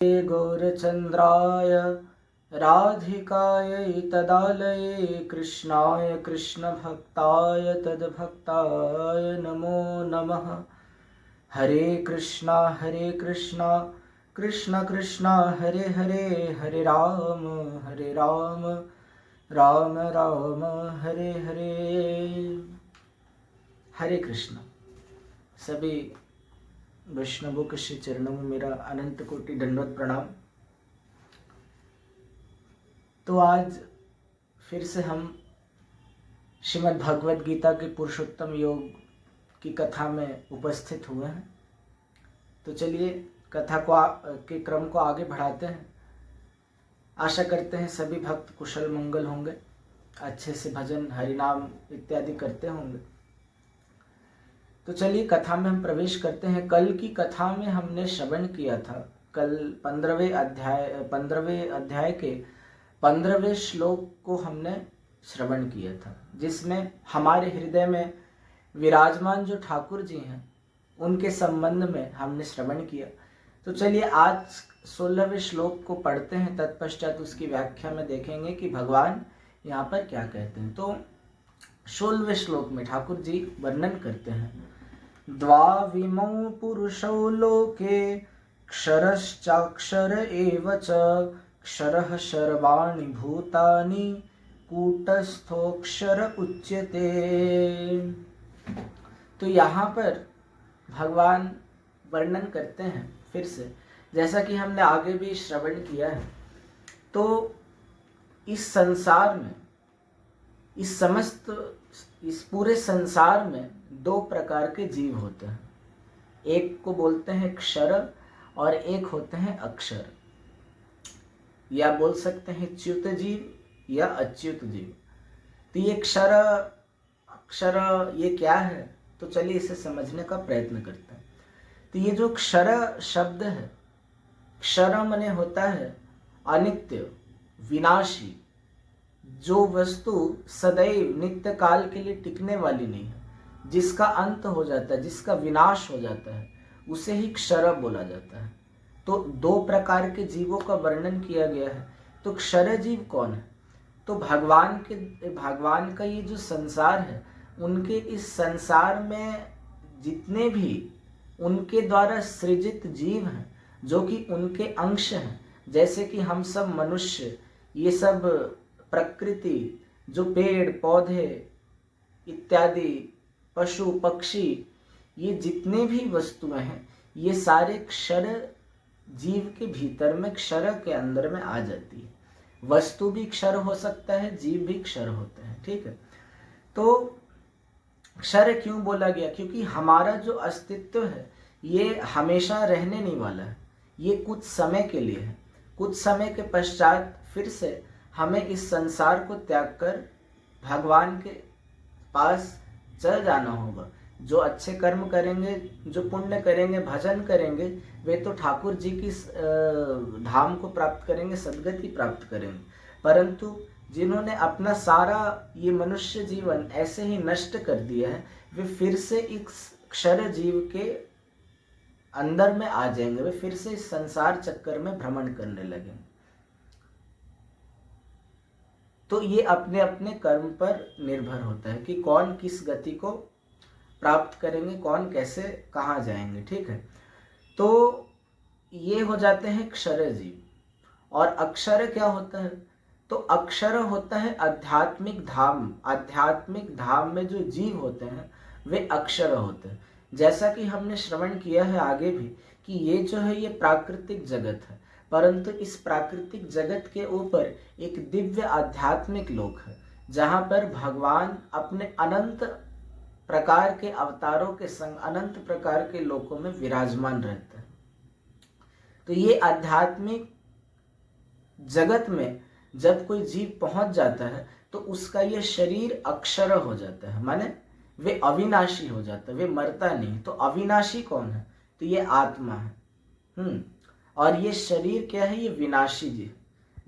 गौरचन्द्राय राधिकायै तदालये कृष्णाय कृष्णभक्ताय तद्भक्ताय नमो नमः। हरे कृष्णा कृष्ण कृष्ण हरे हरे, हरे राम राम राम हरे हरे। हरे कृष्ण। सभी वैष्णवों के श्री चरणों में मेरा अनंत कोटि दंडवत प्रणाम। तो आज फिर से हम श्रीमद् भगवद गीता के पुरुषोत्तम योग की कथा में उपस्थित हुए हैं। तो चलिए कथा को के क्रम को आगे बढ़ाते हैं। आशा करते हैं सभी भक्त कुशल मंगल होंगे, अच्छे से भजन हरिनाम इत्यादि करते होंगे। तो चलिए कथा में हम प्रवेश करते हैं। कल की कथा में हमने श्रवण किया था, कल 15वें अध्याय के 15वें श्लोक को हमने श्रवण किया था, जिसमें हमारे हृदय में विराजमान जो ठाकुर जी हैं उनके संबंध में हमने श्रवण किया। तो चलिए आज 16वें श्लोक को पढ़ते हैं, तत्पश्चात उसकी व्याख्या में देखेंगे कि भगवान यहाँ पर क्या कहते हैं। तो 16वें श्लोक में ठाकुर जी वर्णन करते हैं, द्वाविमौ पुरुषौ लोके क्षरश्चाक्षर एव च क्षरः सर्वाणि भूतानि कूटस्थोऽक्षर उच्यते। तो यहाँ पर भगवान वर्णन करते हैं फिर से, जैसा कि हमने आगे भी श्रवण किया है। तो इस संसार में, इस पूरे संसार में दो प्रकार के जीव होते हैं। एक को बोलते हैं क्षर और एक होते हैं अक्षर, या बोल सकते हैं च्युत जीव या अच्युत जीव। तो ये क्षर अक्षर ये क्या है, तो चलिए इसे समझने का प्रयत्न करते हैं। तो ये जो क्षर शब्द है, क्षर माने होता है अनित्य विनाशी, जो वस्तु सदैव नित्य काल के लिए टिकने वाली नहीं है, जिसका अंत हो जाता है, जिसका विनाश हो जाता है, उसे ही क्षर बोला जाता है। तो दो प्रकार के जीवों का वर्णन किया गया है। तो क्षर जीव कौन है? तो भगवान का ये जो संसार है, उनके इस संसार में जितने भी उनके द्वारा सृजित जीव हैं, जो कि उनके अंश हैं, जैसे कि हम सब मनुष्य, ये सब प्रकृति, जो पेड़ पौधे इत्यादि, पशु पक्षी, ये जितने भी वस्तुएं हैं, ये सारे क्षर जीव के भीतर में, क्षर के अंदर में आ जाती है। वस्तु भी क्षर हो सकता है, जीव भी क्षर होते हैं, ठीक है। तो क्षर क्यों बोला गया? क्योंकि हमारा जो अस्तित्व है ये हमेशा रहने नहीं वाला है, ये कुछ समय के लिए है। कुछ समय के पश्चात फिर से हमें इस संसार को त्याग कर भगवान के पास चल जाना होगा। जो अच्छे कर्म करेंगे, जो पुण्य करेंगे, भजन करेंगे, वे तो ठाकुर जी की धाम को प्राप्त करेंगे, सद्गति प्राप्त करेंगे। परंतु जिन्होंने अपना सारा ये मनुष्य जीवन ऐसे ही नष्ट कर दिया है, वे फिर से इस क्षर जीव के अंदर में आ जाएंगे, वे फिर से इस संसार चक्कर में भ्रमण करने लगेंगे। तो ये अपने अपने कर्म पर निर्भर होता है कि कौन किस गति को प्राप्त करेंगे, कौन कैसे कहाँ जाएंगे, ठीक है। तो ये हो जाते हैं क्षर जीव। और अक्षर क्या होता है? तो अक्षर होता है आध्यात्मिक धाम। आध्यात्मिक धाम में जो जीव होते हैं वे अक्षर होते हैं। जैसा कि हमने श्रवण किया है आगे भी कि ये जो है ये प्राकृतिक जगत है, परंतु इस प्राकृतिक जगत के ऊपर एक दिव्य आध्यात्मिक लोक है, जहाँ पर भगवान अपने अनंत प्रकार के अवतारों के संग अनंत प्रकार के लोकों में विराजमान रहते हैं। तो ये आध्यात्मिक जगत में जब कोई जीव पहुंच जाता है तो उसका ये शरीर अक्षर हो जाता है, माने वे अविनाशी हो जाता है, वे मरता नहीं। तो अविनाशी कौन है? तो ये आत्मा है। और ये शरीर क्या है? ये विनाशी जीव।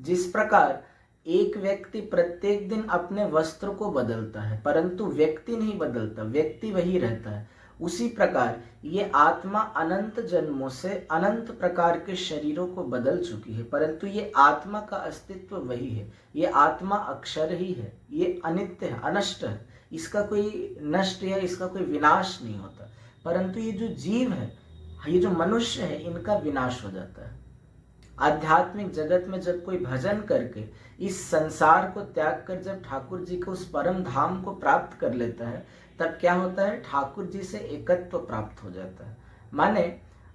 जिस प्रकार एक व्यक्ति प्रत्येक दिन अपने वस्त्र को बदलता है, परंतु व्यक्ति नहीं बदलता, व्यक्ति वही रहता है, उसी प्रकार ये आत्मा अनंत जन्मों से अनंत प्रकार के शरीरों को बदल चुकी है, परंतु ये आत्मा का अस्तित्व वही है। ये आत्मा अक्षर ही है, ये अनित्य है, अनष्ट है, इसका कोई नष्ट या इसका कोई विनाश नहीं होता। परंतु ये जो जीव है, ये जो मनुष्य है, इनका विनाश हो जाता है। आध्यात्मिक जगत में जब कोई भजन करके इस संसार को त्याग कर जब ठाकुर जी को उस परम धाम को प्राप्त कर लेता है, तब क्या होता है, ठाकुर जी से एकत्व प्राप्त हो जाता है। माने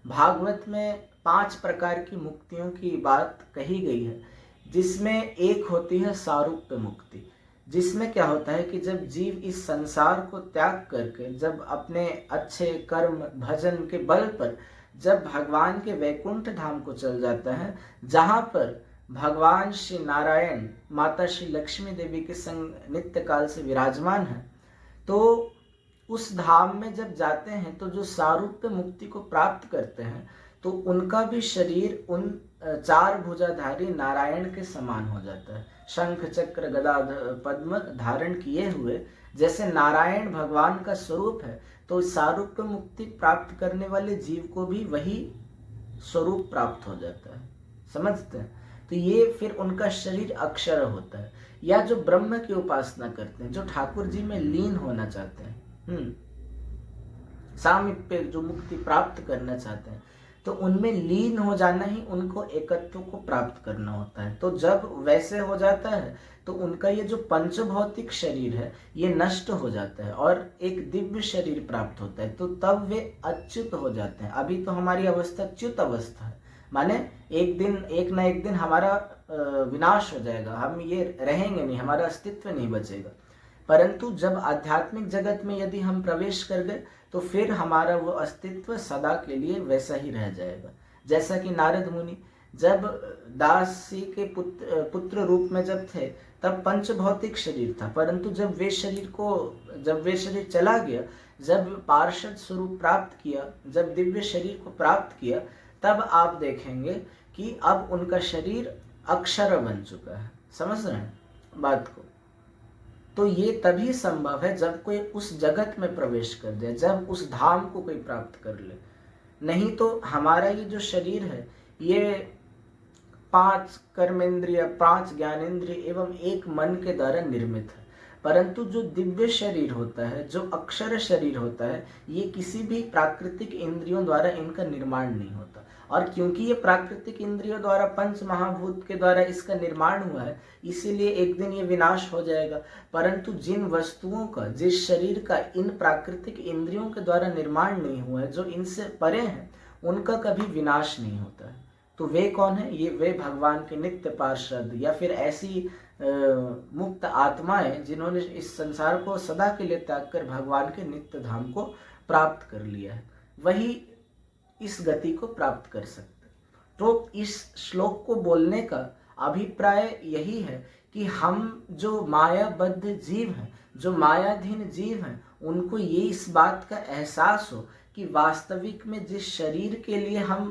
भागवत में 5 प्रकार की मुक्तियों की बात कही गई है, जिसमें एक होती है सारूप्य मुक्ति, जिसमें क्या होता है कि जब जीव इस संसार को त्याग करके जब अपने अच्छे कर्म भजन के बल पर जब भगवान के वैकुंठ धाम को चल जाता है, जहाँ पर भगवान श्री नारायण माता श्री लक्ष्मी देवी के संग नित्य काल से विराजमान है, तो उस धाम में जब जाते हैं तो जो सारूप्य मुक्ति को प्राप्त करते हैं, तो उनका भी शरीर उन 4 भुजाधारी नारायण के समान हो जाता है। शंख चक्र गदा पद्म धारण किए हुए जैसे नारायण भगवान का स्वरूप है, तो सारूप्य मुक्ति प्राप्त करने वाले जीव को भी वही स्वरूप प्राप्त हो जाता है। समझते हैं? तो ये फिर उनका शरीर अक्षर होता है। या जो ब्रह्म की उपासना करते हैं, जो ठाकुर जी में लीन होना चाहते हैं, सामीप्य जो मुक्ति प्राप्त करना चाहते हैं, तो उनमें लीन हो जाना ही उनको एकत्व को प्राप्त करना होता है। तो जब वैसे हो जाता है तो उनका ये जो पंचभौतिक शरीर है ये नष्ट हो जाता है और एक दिव्य शरीर प्राप्त होता है, तो तब वे अच्युत हो जाते हैं। अभी तो हमारी अवस्था च्युत अवस्था है, माने एक ना एक दिन हमारा विनाश हो जाएगा, हम ये रहेंगे नहीं, हमारा अस्तित्व नहीं बचेगा। परंतु जब आध्यात्मिक जगत में यदि हम प्रवेश कर गए तो फिर हमारा वो अस्तित्व सदा के लिए वैसा ही रह जाएगा। जैसा कि नारद मुनि जब दासी के पुत्र रूप में जब थे, तब पंचभौतिक शरीर था, परंतु जब वे शरीर चला गया, जब पार्षद स्वरूप प्राप्त किया, जब दिव्य शरीर को प्राप्त किया, तब आप देखेंगे कि अब उनका शरीर अक्षर बन चुका है। समझ रहे हैं बात को? तो ये तभी संभव है जब कोई उस जगत में प्रवेश कर जाए, जब उस धाम को कोई प्राप्त कर ले। नहीं तो हमारा ये जो शरीर है ये 5 कर्मेंद्रिय, 5 ज्ञानेंद्रिय एवं 1 मन के द्वारा निर्मित है। परंतु जो दिव्य शरीर होता है, जो अक्षर शरीर होता है, ये किसी भी प्राकृतिक इंद्रियों द्वारा इनका निर्माण नहीं होता। और क्योंकि ये प्राकृतिक इंद्रियों द्वारा, पंच महाभूत के द्वारा इसका निर्माण हुआ है, इसीलिए एक दिन ये विनाश हो जाएगा। परंतु जिन वस्तुओं का, जिस शरीर का इन प्राकृतिक इंद्रियों के द्वारा निर्माण नहीं हुआ है, जो इनसे परे हैं, उनका कभी विनाश नहीं होता है। तो वे कौन है? ये वे भगवान के नित्य पार्षद या फिर ऐसी मुक्त आत्माएं जिन्होंने इस संसार को सदा के लिए त्याग कर भगवान के नित्य धाम को प्राप्त कर लिया है, वही इस गति को प्राप्त कर सकते। तो इस श्लोक को बोलने का अभिप्राय यही है कि हम जो मायाबद्ध जीव हैं, जो मायाधीन जीव हैं, उनको ये इस बात का एहसास हो कि वास्तविक में जिस शरीर के लिए हम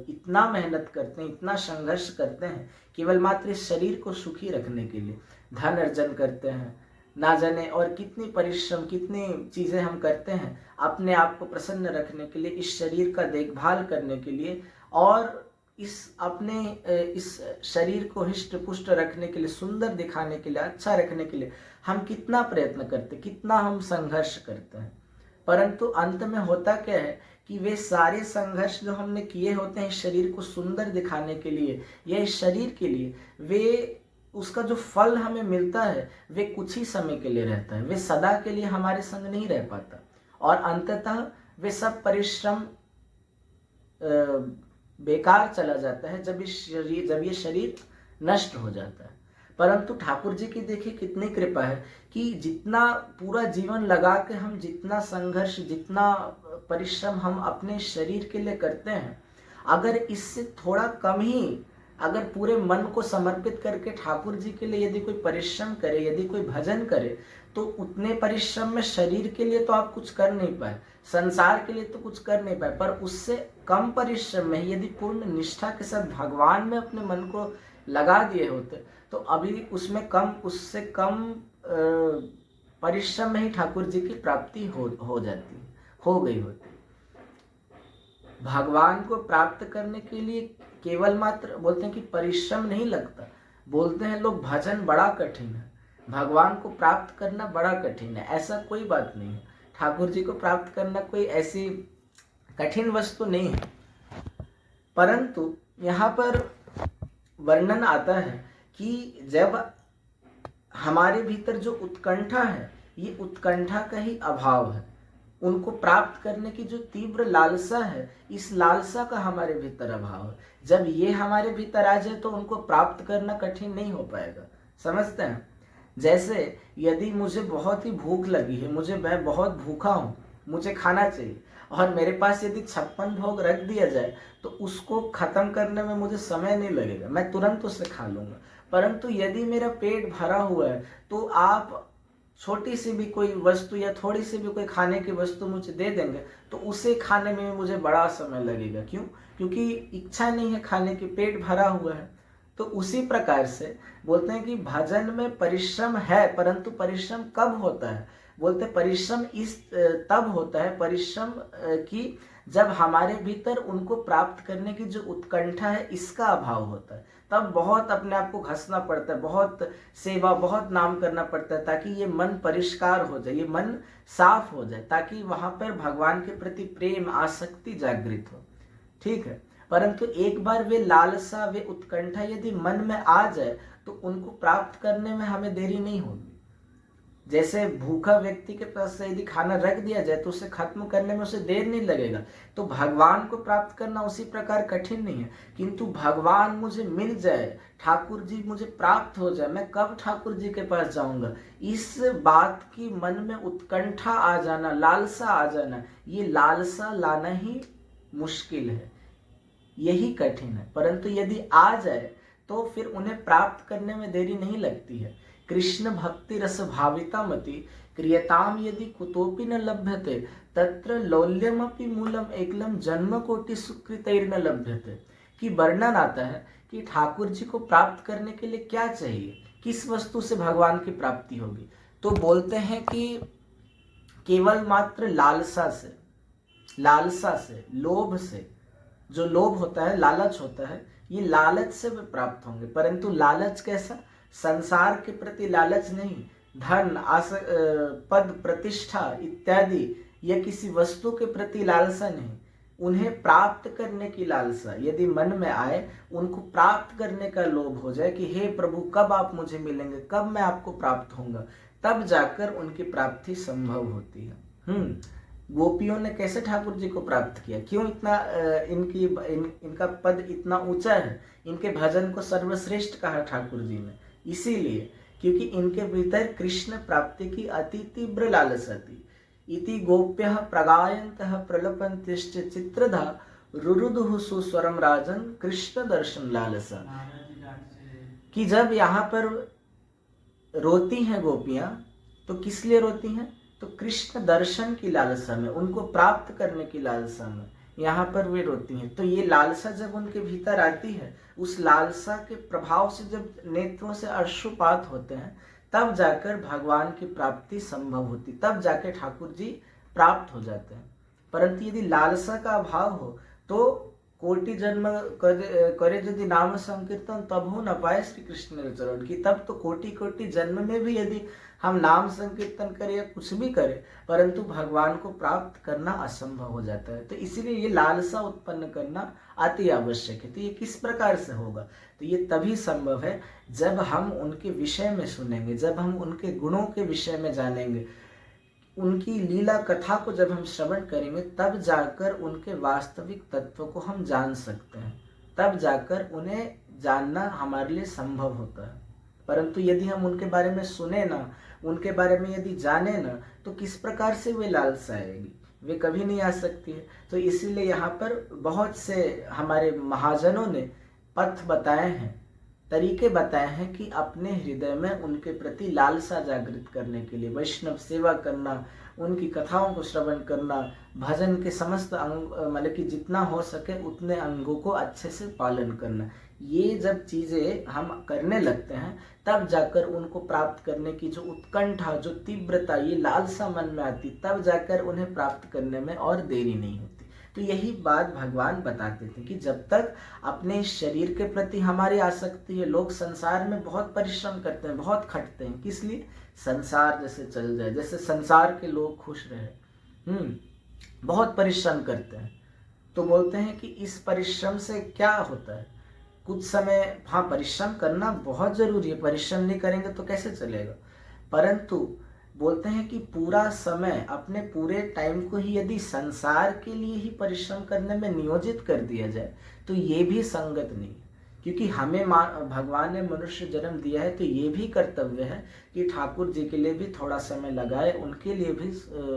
इतना मेहनत करते हैं, इतना संघर्ष करते हैं, केवल मात्र इस शरीर को सुखी रखने के लिए धन अर्जन करते हैं, ना जाने और कितनी परिश्रम, कितनी चीज़ें हम करते हैं अपने आप को प्रसन्न रखने के लिए, इस शरीर का देखभाल करने के लिए और इस शरीर को हिष्ट पुष्ट रखने के लिए, सुंदर दिखाने के लिए, अच्छा रखने के लिए हम कितना प्रयत्न करते, कितना हम संघर्ष करते हैं। परंतु अंत में होता क्या है कि वे सारे संघर्ष जो हमने किए होते हैं इस शरीर को सुंदर दिखाने के लिए या इस शरीर के लिए, वे उसका जो फल हमें मिलता है वे कुछ ही समय के लिए रहता है, वे सदा के लिए हमारे संग नहीं रह पाता और अंततः वे सब परिश्रम बेकार चला जाता है जब ये शरीर नष्ट हो जाता है। परंतु ठाकुर जी की देखिए कितनी कृपा है कि जितना पूरा जीवन लगा के हम जितना संघर्ष, जितना परिश्रम हम अपने शरीर के लिए करते हैं, अगर इससे थोड़ा कम ही अगर पूरे मन को समर्पित करके ठाकुर जी के लिए यदि कोई परिश्रम करे, यदि कोई भजन करे, तो उतने परिश्रम में शरीर के लिए तो आप कुछ कर नहीं पाए, संसार के लिए तो कुछ कर नहीं पाए, पर उससे कम परिश्रम में यदि पूर्ण निष्ठा के साथ भगवान में अपने मन को लगा दिए होते तो अभी उससे कम परिश्रम में ही ठाकुर जी की प्राप्ति हो जाती है। हो गई होती। भगवान को प्राप्त करने के लिए केवल मात्र बोलते हैं कि परिश्रम नहीं लगता, बोलते हैं लोग भजन बड़ा कठिन है, भगवान को प्राप्त करना बड़ा कठिन है। ऐसा कोई बात नहीं है, ठाकुर जी को प्राप्त करना कोई ऐसी कठिन वस्तु नहीं है। परंतु यहाँ पर वर्णन आता है कि जब हमारे भीतर जो उत्कंठा है, ये उत्कंठा का ही अभाव है। उनको प्राप्त करने की जो तीव्र लालसा है, इस लालसा का हमारे भीतर अभाव है। जब ये हमारे भीतर आ जाए तो उनको प्राप्त करना कठिन नहीं हो पाएगा। समझते हैं? जैसे यदि मुझे बहुत ही भूख लगी है, मैं बहुत भूखा हूँ, मुझे खाना चाहिए, और मेरे पास यदि 56 भोग रख दिया जाए तो उसको खत्म करने में मुझे समय नहीं लगेगा, मैं तुरंत उसे खा लूँगा। परंतु यदि मेरा पेट भरा हुआ है तो आप छोटी सी भी कोई वस्तु या थोड़ी सी भी कोई खाने की वस्तु मुझे दे देंगे तो उसे खाने में मुझे बड़ा समय लगेगा। क्यों? क्योंकि इच्छा नहीं है खाने की, पेट भरा हुआ है। तो उसी प्रकार से बोलते हैं कि भजन में परिश्रम है, परंतु परिश्रम कब होता है? बोलते परिश्रम तब होता है परिश्रम की जब हमारे भीतर उनको प्राप्त करने की जो उत्कंठा है, इसका अभाव होता है। तब बहुत अपने आप को घसना पड़ता है, बहुत सेवा, बहुत नाम करना पड़ता है, ताकि ये मन परिष्कार हो जाए, ये मन साफ हो जाए, ताकि वहां पर भगवान के प्रति प्रेम, आसक्ति जागृत हो। ठीक है? परंतु एक बार वे लालसा, वे उत्कंठा यदि मन में आ जाए तो उनको प्राप्त करने में हमें देरी नहीं होगी। जैसे भूखा व्यक्ति के पास से यदि खाना रख दिया जाए तो उसे खत्म करने में उसे देर नहीं लगेगा। तो भगवान को प्राप्त करना उसी प्रकार कठिन नहीं है। किंतु भगवान मुझे मिल जाए, ठाकुर जी मुझे प्राप्त हो जाए, मैं कब ठाकुर जी के पास जाऊंगा, इस बात की मन में उत्कंठा आ जाना, लालसा आ जाना, ये लालसा लाना ही मुश्किल है, यही कठिन है। परंतु यदि आ जाए तो फिर उन्हें प्राप्त करने में देरी नहीं लगती है। कृष्ण भक्ति रस भाविता मति क्रियताम यदि कुतोपि न लभ्यते तत्र लौल्यमपि मूलम एकलम जन्म कोटि सुकृतैर्न लभ्यते। कि वर्णन आता है कि ठाकुर जी को प्राप्त करने के लिए क्या चाहिए, किस वस्तु से भगवान की प्राप्ति होगी। तो बोलते हैं कि केवल मात्र लालसा से, लोभ से, जो लोभ होता है, लालच होता है, ये लालच से वे प्राप्त होंगे। परंतु लालच कैसा? संसार के प्रति लालच नहीं, धन, पद, प्रतिष्ठा इत्यादि या किसी वस्तु के प्रति लालसा नहीं, उन्हें प्राप्त करने की लालसा यदि मन में आए, उनको प्राप्त करने का लोभ हो जाए कि हे प्रभु कब आप मुझे मिलेंगे, कब मैं आपको प्राप्त होऊंगा, तब जाकर उनकी प्राप्ति संभव होती है। गोपियों ने कैसे ठाकुर जी को प्राप्त किया? क्यों इतना इनका पद इतना ऊंचा है, इनके भजन को सर्वश्रेष्ठ कहा ठाकुर जी ने? इसीलिए क्योंकि इनके भीतर कृष्ण प्राप्ति की अति तीव्र लालसा थी। इति गोप्यः प्रगायन्तः प्रलपन्तिश्च चित्रधा रुरुदुः सुस्वरम राजन कृष्ण दर्शन लालसा। कि जब यहाँ पर रोती हैं गोपियां तो किस लिए रोती हैं? तो कृष्ण दर्शन की लालसा में, उनको प्राप्त करने की लालसा में यहाँ पर वे रोती हैं। तो ये लालसा जब उनके भीतर आती है, उस लालसा के प्रभाव से जब नेत्रों से अश्रुपात होते हैं, तब जाकर भगवान की प्राप्ति संभव होती, तब जाकर ठाकुर जी प्राप्त हो जाते हैं। परंतु यदि लालसा का अभाव हो तो कोटि जन्म करे यदि नाम संकीर्तन तब हो न पाए श्री कृष्ण चरण की। तब तो कोटि कोटि जन्म में भी यदि हम नाम संकीर्तन करें या कुछ भी करें, परंतु भगवान को प्राप्त करना असंभव हो जाता है। तो इसीलिए ये लालसा उत्पन्न करना अति आवश्यक है। तो ये किस प्रकार से होगा? तो ये तभी संभव है जब हम उनके विषय में सुनेंगे, जब हम उनके गुणों के विषय में जानेंगे, उनकी लीला कथा को जब हम श्रवण करेंगे, तब जाकर उनके वास्तविक तत्व को हम जान सकते हैं, तब जाकर उन्हें जानना हमारे लिए संभव होता है। परंतु यदि हम उनके बारे में सुने ना, उनके बारे में यदि जाने ना, तो किस प्रकार से वे लालसा आएगी? वे कभी नहीं आ सकती है। तो इसीलिए यहाँ पर बहुत से हमारे महाजनों ने पथ बताए हैं, तरीके बताए हैं कि अपने हृदय में उनके प्रति लालसा जागृत करने के लिए, वैष्णव सेवा करना, उनकी कथाओं को श्रवण करना, भजन के समस्त अंग मतलब कि जितना हो सके उतने अंगों को अच्छे से पालन करना, ये जब चीज़ें हम करने लगते हैं तब जाकर उनको प्राप्त करने की जो उत्कंठा, जो तीव्रता, ये लालसा मन में आती, तब जाकर उन्हें प्राप्त करने में और देरी नहीं होती। तो यही बात भगवान बताते थे कि जब तक अपने शरीर के प्रति हमारी आसक्ति है, लोग संसार में बहुत परिश्रम करते हैं, बहुत खटते हैं, किस लिए? संसार जैसे चल जाए, जैसे संसार के लोग खुश रहे, बहुत परिश्रम करते हैं। तो बोलते हैं कि इस परिश्रम से क्या होता है, कुछ समय हाँ परिश्रम करना बहुत जरूरी है, परिश्रम नहीं करेंगे तो कैसे चलेगा, परंतु बोलते हैं कि पूरा समय, अपने पूरे टाइम को ही यदि संसार के लिए ही परिश्रम करने में नियोजित कर दिया जाए तो ये भी संगत नहीं है। क्योंकि हमें भगवान ने मनुष्य जन्म दिया है तो ये भी कर्तव्य है कि ठाकुर जी के लिए भी थोड़ा समय लगाए, उनके लिए भी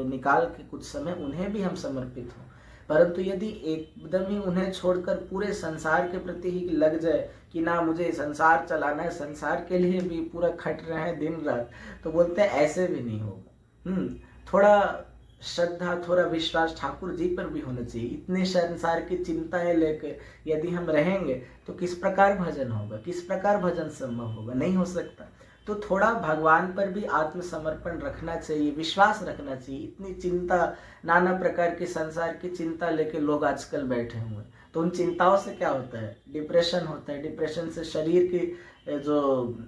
निकाल के कुछ समय उन्हें भी हम समर्पित हों। परंतु यदि एकदम ही उन्हें छोड़कर पूरे संसार के प्रति ही लग जाए कि ना मुझे संसार चलाना है, संसार के लिए भी पूरा खट रहे हैं दिन रात, तो बोलते हैं ऐसे भी नहीं होगा। थोड़ा श्रद्धा, थोड़ा विश्वास ठाकुर जी पर भी होना चाहिए। इतने संसार की चिंताएं लेकर यदि हम रहेंगे तो किस प्रकार भजन होगा, किस प्रकार भजन संभव होगा, नहीं हो सकता। तो थोड़ा भगवान पर भी आत्मसमर्पण रखना चाहिए, विश्वास रखना चाहिए। इतनी चिंता, नाना प्रकार की संसार की चिंता लेके लोग आजकल बैठे हुए हैं, तो उन चिंताओं से क्या होता है? डिप्रेशन होता है। डिप्रेशन से शरीर की जो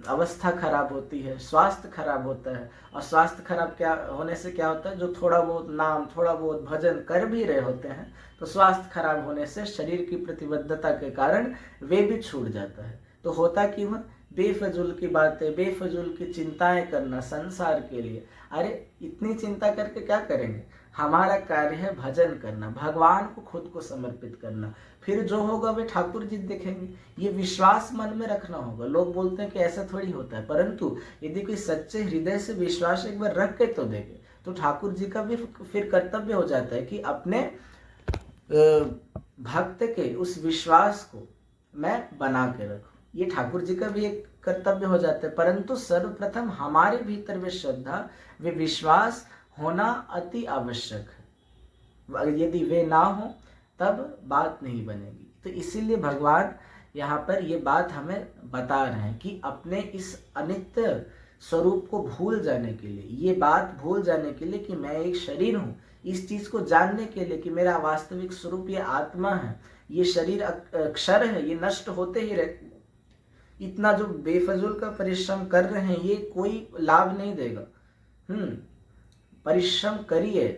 अवस्था खराब होती है, स्वास्थ्य खराब होता है, और स्वास्थ्य खराब क्या होने से क्या होता है? जो थोड़ा बहुत नाम, थोड़ा बहुत भजन कर भी रहे होते हैं, तो स्वास्थ्य खराब होने से शरीर की प्रतिबद्धता के कारण वे भी छूट जाता है। तो होता क्यों है? बेफजूल की बातें, बेफजूल की चिंताएं करना संसार के लिए। अरे इतनी चिंता करके क्या करेंगे? हमारा कार्य है भजन करना, भगवान को खुद को समर्पित करना, फिर जो होगा वे ठाकुर जी देखेंगे। ये विश्वास मन में रखना होगा। लोग बोलते हैं कि ऐसा थोड़ी होता है, परंतु यदि कोई सच्चे हृदय से विश्वास एक बार रख के तो देखे, तो ठाकुर जी का भी फिर कर्तव्य हो जाता है कि अपने भक्त के उस विश्वास को मैं बना के रखूं। ये ठाकुर जी का भी एक कर्तव्य हो जाता है। परंतु सर्वप्रथम हमारे भीतर वे श्रद्धा, वे विश्वास होना अति आवश्यक है। यदि वे ना हो तब बात नहीं बनेगी। तो इसीलिए भगवान यहाँ पर ये बात हमें बता रहे हैं कि अपने इस अनित्य स्वरूप को भूल जाने के लिए, ये बात भूल जाने के लिए कि मैं एक शरीर हूँ, इस चीज को जानने के लिए कि मेरा वास्तविक स्वरूप ये आत्मा है, ये शरीर अक्षर है, ये नष्ट होते ही रहते, इतना जो बेफजूल का परिश्रम कर रहे हैं ये कोई लाभ नहीं देगा। परिश्रम करिए,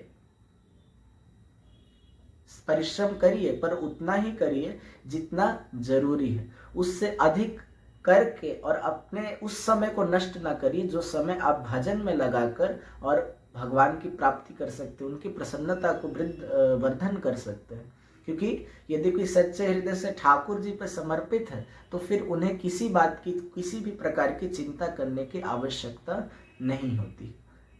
परिश्रम करिए, पर उतना ही करिए जितना जरूरी है। उससे अधिक करके और अपने उस समय को नष्ट ना करिए जो समय आप भजन में लगाकर और भगवान की प्राप्ति कर सकते हैं, उनकी प्रसन्नता को वर्धन कर सकते हैं। क्योंकि यदि कोई सच्चे हृदय से ठाकुर जी पर समर्पित है तो फिर उन्हें किसी बात की, किसी भी प्रकार की चिंता करने की आवश्यकता नहीं होती।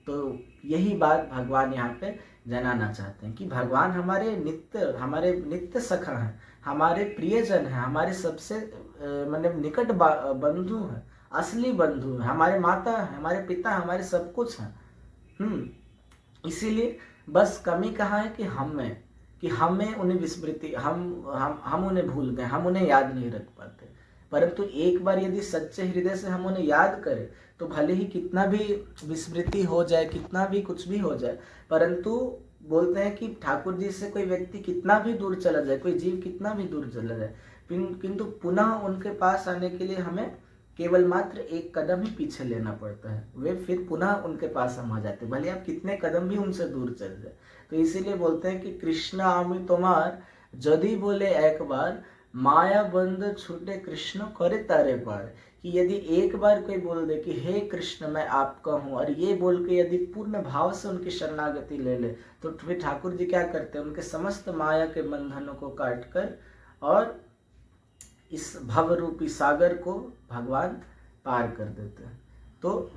तो यही बात भगवान यहाँ पे जनाना चाहते हैं कि भगवान हमारे नित्य सखा हैं, हमारे प्रियजन हैं, हमारे सबसे मतलब निकट बंधु हैं, असली बंधु हैं, हमारे माता हैं, हमारे पिता, हमारे सब कुछ हैं। इसीलिए बस कमी कहाँ है कि हमें उन्हें विस्मृति, हम उन्हें भूल गए, हम उन्हें याद नहीं रख पाते। परंतु एक बार यदि सच्चे हृदय से हम उन्हें याद करें तो भले ही कितना भी विस्मृति हो जाए, कितना भी कुछ भी हो जाए, परंतु बोलते हैं कि ठाकुर जी से कोई व्यक्ति कितना भी दूर चला जाए, कोई जीव कितना भी दूर चला जाए, किंतु पुनः उनके पास आने के लिए हमें केवल मात्र एक कदम ही पीछे लेना पड़ता है, वे फिर पुनः उनके पास हम आ जाते, भले आप कितने कदम भी उनसे दूर चल जाए। तो इसीलिए बोलते हैं कि कृष्ण आमी तुम्हार यदि बोले एक बार, माया बंद छूटे कृष्ण करे तारे पार। कि यदि एक बार कोई बोल दे कि हे कृष्ण मैं आपका हूँ, और ये बोल के यदि पूर्ण भाव से उनकी शरणागति ले ले, तो फिर ठाकुर जी क्या करते हैं? उनके समस्त माया के बंधनों को काट कर और इस भव रूपी सागर को भगवान पार कर देते हैं। तो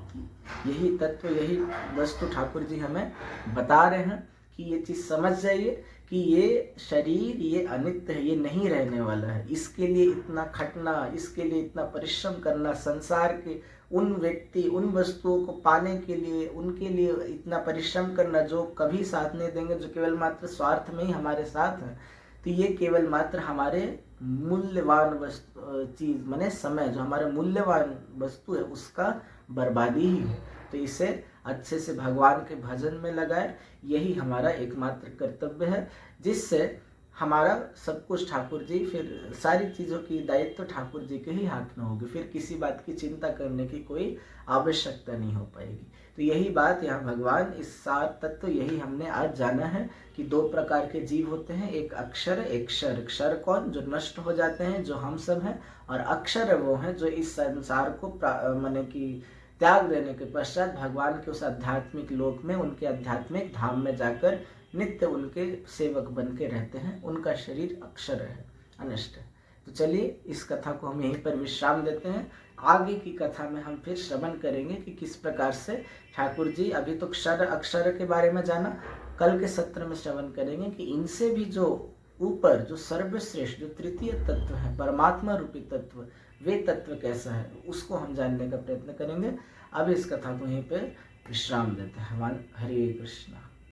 यही तत्व, यही वस्तु ठाकुर जी हमें बता रहे हैं कि ये चीज़ समझ जाइए कि ये शरीर ये अनित्य है, ये नहीं रहने वाला है। इसके लिए इतना खटना, इसके लिए इतना परिश्रम करना, संसार के उन व्यक्ति उन वस्तुओं को पाने के लिए उनके लिए इतना परिश्रम करना जो कभी साथ नहीं देंगे, जो केवल मात्र स्वार्थ में ही हमारे साथ हैं, तो ये केवल मात्र हमारे मूल्यवान वस्तु चीज़ माने समय, जो हमारा मूल्यवान वस्तु है उसका बर्बादी ही है। तो इसे अच्छे से भगवान के भजन में लगाए, यही हमारा एकमात्र कर्तव्य है, जिससे हमारा सब कुछ ठाकुर जी, फिर सारी चीज़ों की दायित्व ठाकुर जी के ही हाथ में होगी, फिर किसी बात की चिंता करने की कोई आवश्यकता नहीं हो पाएगी। तो यही बात यहाँ भगवान, इस सात तत्व यही हमने आज जाना है कि दो प्रकार के जीव होते हैं, एक अक्षर एक क्षर। क्षर कौन? जो नष्ट हो जाते हैं, जो हम सब हैं, और अक्षर वो हैं जो इस संसार को माने कि त्याग देने के पश्चात भगवान के उस आध्यात्मिक लोक में, उनके आध्यात्मिक धाम में जाकर नित्य उनके सेवक बन के रहते हैं। उनका शरीर अक्षर है, अनष्ट है। तो चलिए इस कथा को हम यहीं पर विश्राम देते हैं। आगे की कथा में हम फिर श्रवण करेंगे कि किस प्रकार से ठाकुर जी, अभी तो क्षर अक्षर के बारे में जाना, कल के सत्र में श्रवण करेंगे कि इनसे भी जो ऊपर, जो सर्वश्रेष्ठ, जो तृतीय तत्व है, परमात्मा रूपी तत्व, वे तत्व कैसा है, उसको हम जानने का प्रयत्न करेंगे। अब इस कथा को यहीं पे विश्राम देते हैं। हरे कृष्णा।